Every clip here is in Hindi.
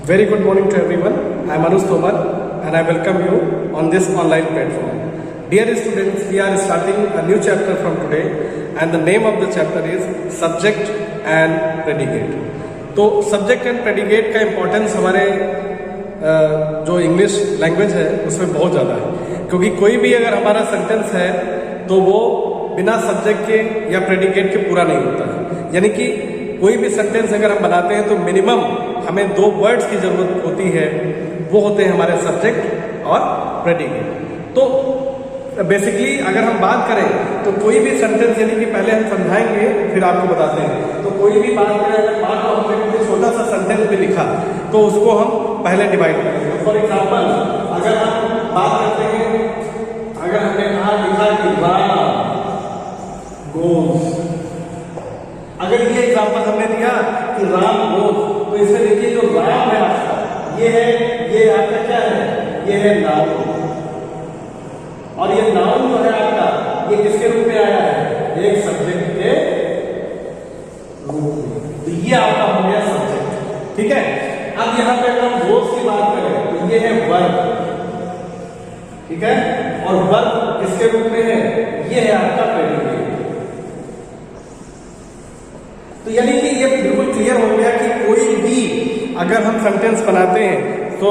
Very good morning to everyone. I am Anuj Tomar and I welcome you on this online platform. Dear students, we are starting a new chapter from today and the name of the chapter is Subject and Predicate. तो सब्जेक्ट एंड प्रेडिकेट का इम्पोर्टेंस हमारे जो इंग्लिश लैंग्वेज है उसमें बहुत ज़्यादा है, क्योंकि कोई भी अगर हमारा सेंटेंस है तो वो बिना सब्जेक्ट के या प्रेडिकेट के पूरा नहीं होता है। यानी कि कोई भी सेंटेंस अगर हम बनाते हैं तो मिनिमम हमें 2 वर्ड्स की जरूरत होती है, वो होते हैं हमारे सब्जेक्ट और प्रेडिकेट। तो बेसिकली अगर हम बात करें तो कोई भी सेंटेंस, यानी कि पहले हम समझाएंगे फिर आपको बताते हैं, तो कोई भी बात करें, अगर बात को हमने कोई छोटा सा सेंटेंस भी लिखा तो उसको हम पहले डिवाइड करेंगे। फॉर एग्जाम्पल अगर हम बात करते हैं, अगर हमने कहा लिखा कि राम गोज, अगर ये एग्जाम्पल हमने दिया कि राम गोज, तो इसमें देखिए जो राम है आपका ये आपका क्या है, ये है नाउन, और ये नाउन जो है आपका ये किसके रूप में आया है, एक सब्जेक्ट के रूप में। तो ये आपका हो गया सब्जेक्ट, ठीक है। अब यहां पे अगर हम रोज की बात करें तो ये है वर्ब, ठीक है, और वर्ब किसके रूप में है, ये है आपका प्रेडिकेट। तो यानी कि ये बिल्कुल क्लियर हो गया कि कोई भी अगर हम सेंटेंस बनाते हैं तो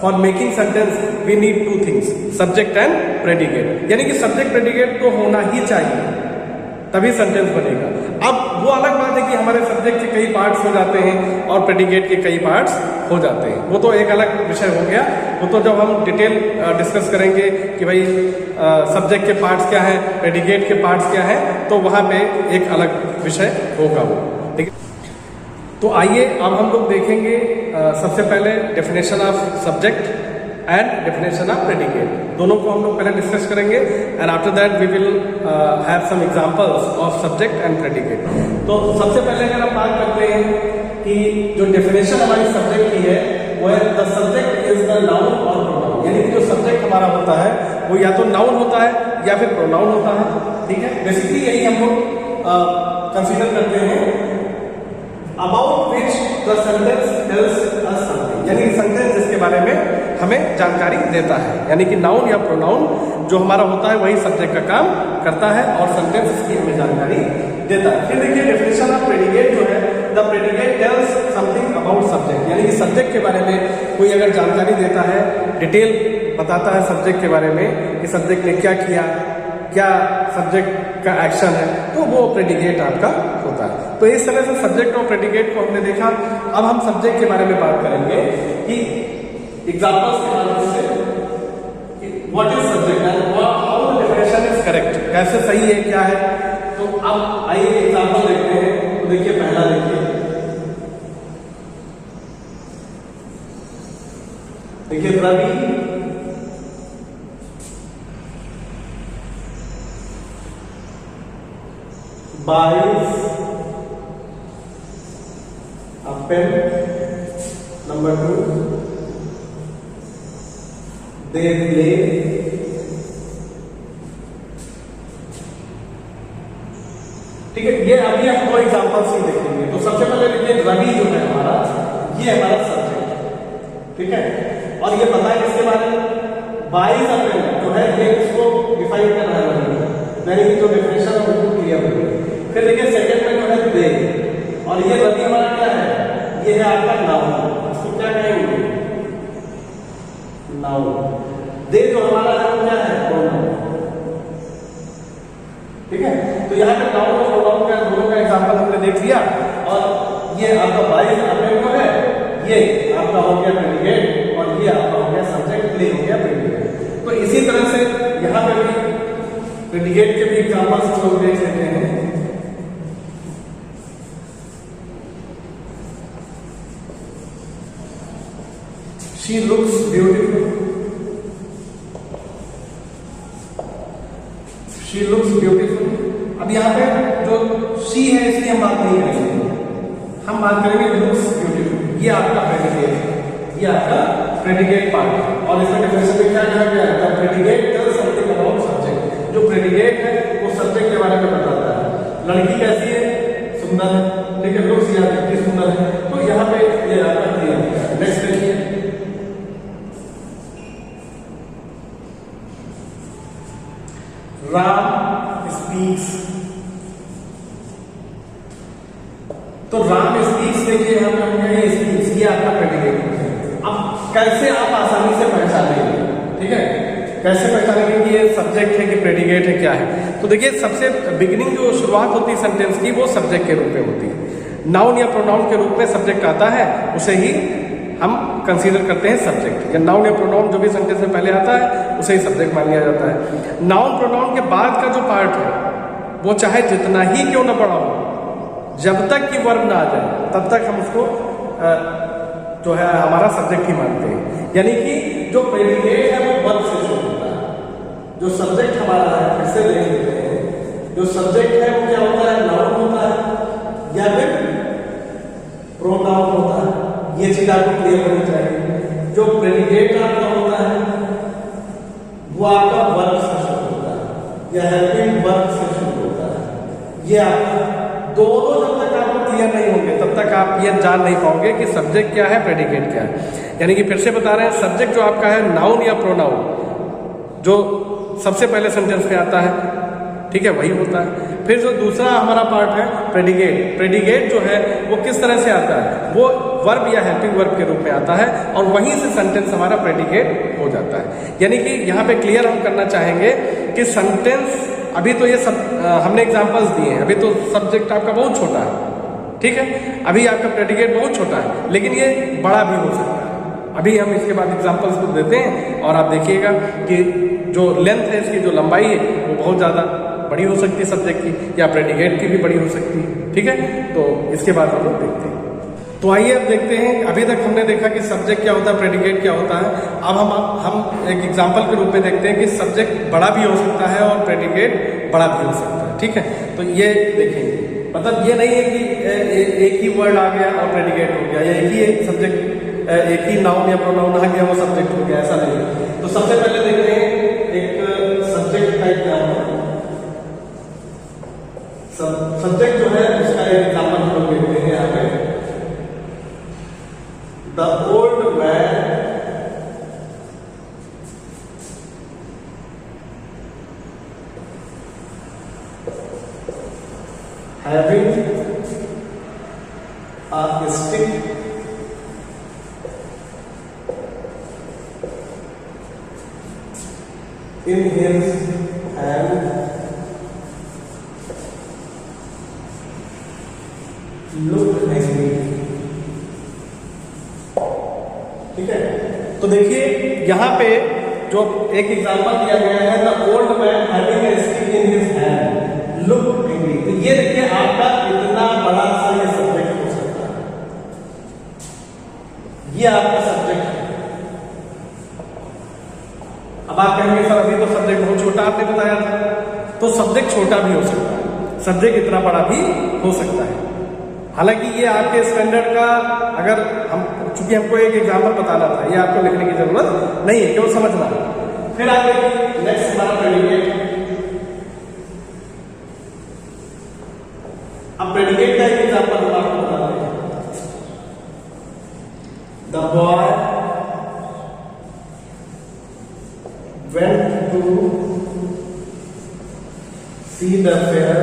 for making sentence we need 2 things, subject and predicate. यानी कि सब्जेक्ट प्रेडिकेट तो होना ही चाहिए, तभी सेंटेंस बनेगा। अब वो अलग बात है कि हमारे सब्जेक्ट के कई पार्ट्स हो जाते हैं और प्रेडिकेट के कई पार्ट्स हो जाते हैं, वो तो एक अलग विषय हो गया। वो तो जब हम डिटेल डिस्कस करेंगे कि भाई सब्जेक्ट के पार्ट्स क्या हैं, प्रेडिकेट के पार्ट्स क्या हैं, तो वहां पे एक अलग विषय होगा वो, ठीक है। तो आइए अब हम लोग देखेंगे सबसे पहले definition of subject and definition of predicate, दोनों को हम लोग पहले डिस्कस करेंगे and after that we will have some examples of subject and predicate. तो सबसे पहले अगर हम बात करते हैं कि जो डेफिनेशन हमारी सब्जेक्ट की है वो है the subject is the noun और प्रोनाउन। यानी कि जो सब्जेक्ट हमारा होता है वो या तो नाउन होता है या फिर प्रोनाउन होता है, ठीक है। बेसिकली यही हम लोग कंसीडर करते हैं about which the sentence tells us something, यानी सेंटेंस जिसके बारे में हमें जानकारी देता है। यानी कि नाउन या प्रोनाउन जो हमारा होता है वही सब्जेक्ट का काम करता है और सेंटेंस इसकी हमें जानकारी देता है। फिर देखिए डेफिनेशन ऑफ प्रेडिकेट जो है, the predicate tells something about subject, यानी कि सब्जेक्ट के बारे में कोई अगर जानकारी देता है, डिटेल बताता है सब्जेक्ट के बारे में कि सब्जेक्ट ने क्या किया, क्या सब्जेक्ट का एक्शन है, तो वो प्रेडिकेट आपका होता है। तो इस तरह से सब्जेक्ट और प्रेडिकेट को हमने देखा। अब हम सब्जेक्ट के बारे में बात करेंगे कि एग्जांपल्स के माध्यम से what is subject and how the definition is correct, कैसे सही है, क्या है। तो अब आइए एग्जांपल देखते हैं। तो देखिए पहला देखिए Ravi buys a pen. Number 2, they play ठीक है। ये अभी हम 2 एग्जांपल्स ही देखेंगे। तो सबसे पहले देखिए रवि जो है हमारा, ये हमारा सब्जेक्ट, ठीक है, और ये पता है किसके बारे में, बाइज अ पेन जो है ये इसको डिफाइन कर रहा है, यानी कि जो डेफिनेशन है वो क्लियर हो गई। फिर देखिए सेकंड में जो है दे, और ये रवि हमारा क्या है, ये है आपका नाउन, इसको क्या कहेंगे, नाउन। दे जो हमारा है वो क्या है, प्रोनाउन, ठीक है। तो यहाँ पे नाउन और प्रोनाउन का दोनों का एग्जांपल हमने देख लिया, और ये आपका बाइज आपने जो है ये आपका हो गया प्रेडिकेट, और ये आपका हो गया सब्जेक्ट, प्ले हो गया प्रेडिकेट। तो इसी तरह से यहाँ पे भी प्रेडिकेट के भी एग्जांपल्स हम लोग देख लेते हैं। She looks beautiful. She looks beautiful. अब यहाँ पे जो she है इसकी हम बात नहीं करेंगे, हम बात करेंगे looks beautiful। ये आपका प्रेडिकेट है, ये आपका प्रेडिकेट पार्ट है, और इसमें डेफिनेशन में क्या कहा गया है, the predicate tells something about subject. जो प्रेडिकेट है वो सब्जेक्ट के बारे में बताता है। लड़की कैसी है, सुंदर है, ठीक है, लुक्स या कितनी सुंदर है, तो यहाँ पे ये आपका तो राम स्पीक्स देखिए यहाँ पे हमने ये स्पीक्स, ये आपका प्रेडिकेट है। अब कैसे आप आसानी से पहचानेंगे, ठीक है, कैसे पहचानेंगे कि ये सब्जेक्ट है कि प्रेडिकेट है, क्या है? तो देखिए सबसे बिगिनिंग जो शुरुआत होती है सेंटेंस की, वो सब्जेक्ट के रूप में होती है। नाउन या प्रोनाउन के रूप में सब्जेक्ट आता है, उसे ही हम कंसीडर करते हैं सब्जेक्ट। या नाउन या प्रोनाउन जो भी सेंटेंस में पहले आता है उसे ही सब्जेक्ट मान लिया जाता है। नाउन प्रोनाउन के बाद का जो पार्ट है वो चाहे जितना ही क्यों ना बड़ा हो, जब तक कि वर्ब ना आ जाए तब तक हम उसको जो है हमारा सब्जेक्ट ही मानते हैं। यानी कि जो प्रेडिकेट है वो वर्ब से शुरू होता है, जो सब्जेक्ट हमारा है, फिर से देख लेते हैं, जो सब्जेक्ट है वो क्या होता है, नाउन होता है या फिर प्रोनाउन होता है। ये चीज आपको क्लियर होनी चाहिए। जो प्रेडिकेट आपका होता है वो आपका वर्ब से शुरू होता है या हेल्पिंग वर्ब से शुरू होता है। ये आपका दोनों जब तक आपको क्लियर नहीं होंगे तब तक आप ये जान नहीं पाओगे कि सब्जेक्ट क्या है, प्रेडिकेट क्या है। यानी कि फिर से बता रहे हैं, सब्जेक्ट जो आपका है नाउन या प्रोनाउन, जो सबसे पहले सेंटेंस में आता है, ठीक है, वही होता है। फिर जो दूसरा हमारा पार्ट है प्रेडिकेट, प्रेडिकेट जो है वो किस तरह से आता है, वो वर्ब या हेल्पिंग वर्ब के रूप में आता है और वहीं से सेंटेंस हमारा प्रेडिकेट हो जाता है। यानी कि यहाँ पे क्लियर हम करना चाहेंगे कि सेंटेंस, अभी तो ये सब हमने एग्जांपल्स दिए हैं, अभी तो सब्जेक्ट आपका बहुत छोटा है, ठीक है, अभी आपका प्रेडिकेट बहुत छोटा है, लेकिन ये बड़ा भी हो सकता है। अभी हम इसके बाद एग्जांपल्स को देते हैं और आप देखिएगा कि जो लेंथ है इसकी, जो लंबाई है वो बहुत ज़्यादा बड़ी हो सकती है सब्जेक्ट की, या प्रेडिकेट की भी बड़ी हो सकती है, ठीक है। तो इसके बाद हम लोग देखते हैं। तो आइए अब देखते हैं, अभी तक हमने देखा कि सब्जेक्ट क्या होता है, प्रेडिकेट क्या होता है। अब हम एक एग्जांपल के रूप में देखते हैं कि सब्जेक्ट बड़ा भी हो सकता है और प्रेडिकेट बड़ा भी हो सकता है, ठीक है। तो ये देखेंगे, मतलब ये नहीं है कि एक ही वर्ड आ गया और प्रेडिकेट हो गया, या एक ही सब्जेक्ट, एक ही नाउन या प्रोनाउन आ गया वो सब्जेक्ट हो गया, ऐसा नहीं है। तो सबसे पहले देखते हैं एक सब्जेक्ट का एग्जाम्पल। सब्जेक्ट जो है उसका एक एग्जाम्पल हम लोग देखते हैं यहाँ पे। The old man having a stick in his hand looked angry। ठीक है, तो देखिए यहाँ पे जो एक एग्जांपल दिया गया है, the old man having a stick in his hand look angry. तो ये देखिए आपका इतना बड़ा सा ये सब्जेक्ट हो सकता है, ये आपका सब्जेक्ट है। अब आप कहेंगे सर अभी तो सब्जेक्ट बहुत छोटा आपने बताया था, तो सब्जेक्ट छोटा भी हो सकता है, सब्जेक्ट इतना बड़ा भी हो सकता है। हालांकि ये आपके स्टैंडर्ड का, अगर हम, चूंकि हमको एक एग्जाम्पल बताना था, ये आपको लिखने की जरूरत नहीं है, केवल समझना है। फिर आगे नेक्स्ट हमारा प्रेडिकेट। अब प्रेडिकेट का एक एग्जाम्पल हम आपको बता रहे हैं। The boy went to see the fair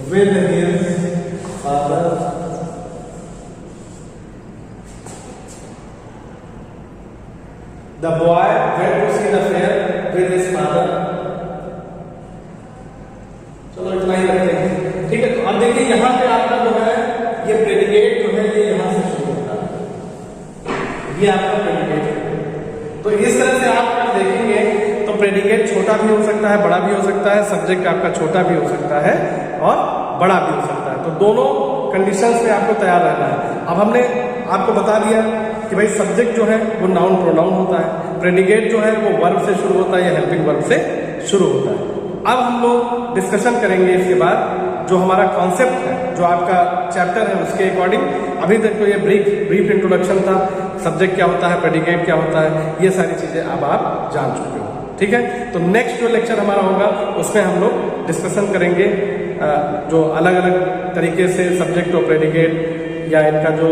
with his father the boy went to see the fair with his father। चलो इतना ही रखते हैं, ठीक है। तो अब देखिए यहाँ पे आपका जो है ये प्रेडिकेट जो है ये यहाँ से शुरू होता है, ये आपका प्रेडिकेट है। तो इस तरह से आप देखेंगे तो प्रेडिकेट छोटा भी हो सकता है, बड़ा भी हो सकता है, सब्जेक्ट आपका छोटा भी हो सकता है और बड़ा भी हो सकता है। तो दोनों कंडीशंस में आपको तैयार रहना है। अब हमने आपको बता दिया कि भाई सब्जेक्ट जो है वो नाउन प्रोनाउन होता है, प्रेडिकेट जो है वो वर्ब से शुरू होता है या हेल्पिंग वर्ब से शुरू होता है। अब हम लोग डिस्कशन करेंगे इसके बाद जो हमारा कॉन्सेप्ट है, जो आपका चैप्टर है उसके अकॉर्डिंग। अभी तक तो ये ब्रीफ इंट्रोडक्शन था, सब्जेक्ट क्या होता है, प्रेडिकेट क्या होता है, ये सारी चीजें अब आप जान चुके हो, ठीक है। तो नेक्स्ट जो लेक्चर हमारा होगा उसमें हम लोग डिस्कशन करेंगे जो अलग अलग तरीके से सब्जेक्ट और प्रेडिकेट, या इनका जो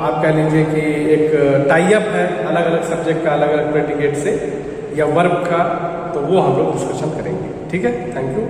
आप कह लीजिए कि एक टाई अप है अलग अलग सब्जेक्ट का अलग अलग प्रेडिकेट से या वर्ब का, तो वो हम लोग डिस्कशन करेंगे, ठीक है। Thank you.